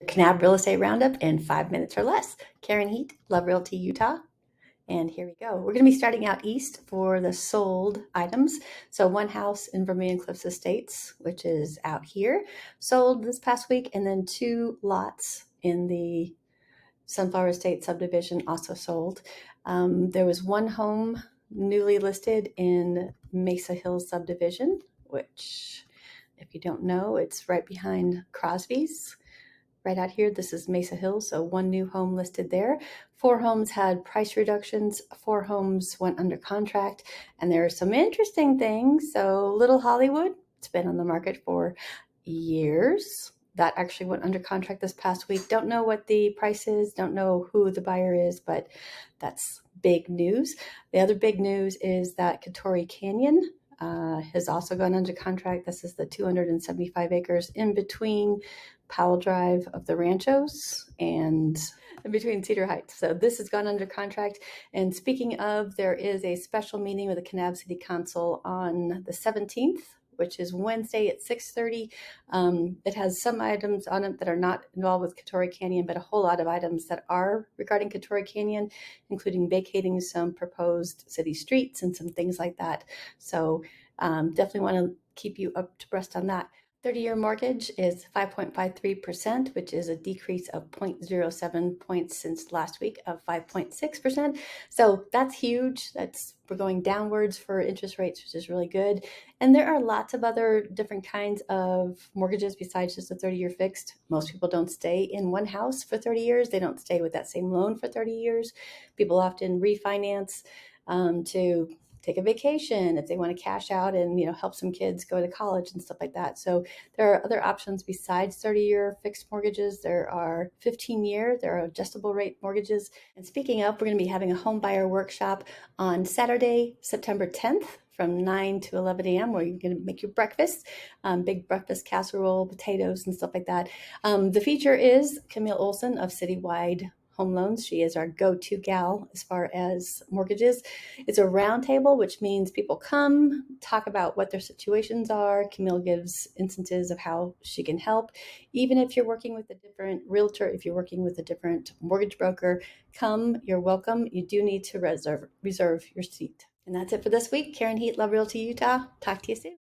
Kanab Real Estate Roundup in 5 minutes or less. Karen Heat, Love Realty Utah. And here we go. We're going to be starting out east for the sold items. So one house in Vermilion Cliffs Estates, which is out here, sold this past week. And then 2 lots in the Sunflower Estate subdivision also sold. There was 1 home newly listed in Mesa Hill subdivision, which, if you don't know, it's right behind Crosby's. Right out here, this is Mesa Hill, so 1 new home listed there. 4 homes had price reductions, 4 homes went under contract, and there are some interesting things. So Little Hollywood, it's been on the market for years. That actually went under contract this past week. Don't know what the price is, don't know who the buyer is, but that's big news. The other big news is that Katori Canyon has also gone under contract. This is the 275 acres in between Powell Drive of the Ranchos and in between Cedar Heights. So this has gone under contract. And speaking of, there is a special meeting with the Kanab City Council on the 17th, which is Wednesday at 6:30. It has some items on it that are not involved with Katori Canyon, but a whole lot of items that are regarding Katori Canyon, including vacating some proposed city streets and some things like that. So definitely want to keep you up to breast on that. 30-year mortgage is 5.53%, which is a decrease of 0.07 points since last week of 5.6%. So that's huge. We're going downwards for interest rates, which is really good. And there are lots of other different kinds of mortgages besides just a 30-year fixed. Most people don't stay in one house for 30 years. They don't stay with that same loan for 30 years. People often refinance to take a vacation if they want to cash out and help some kids go to college and stuff like that. So there are other options besides 30-year fixed mortgages. There are 15-year, there are adjustable rate mortgages. And speaking of, we're going to be having a home buyer workshop on Saturday, September 10th from 9 to 11 a.m. where you're going to make your breakfast, big breakfast casserole, potatoes and stuff like that. The feature is Camille Olson of Citywide Home Loans. She is our go-to gal as far as mortgages. It's a roundtable, which means people come, talk about what their situations are. Camille gives instances of how she can help. Even if you're working with a different realtor, if you're working with a different mortgage broker, come, you're welcome. You do need to reserve your seat. And that's it for this week. Karen Heat, Love Realty Utah. Talk to you soon.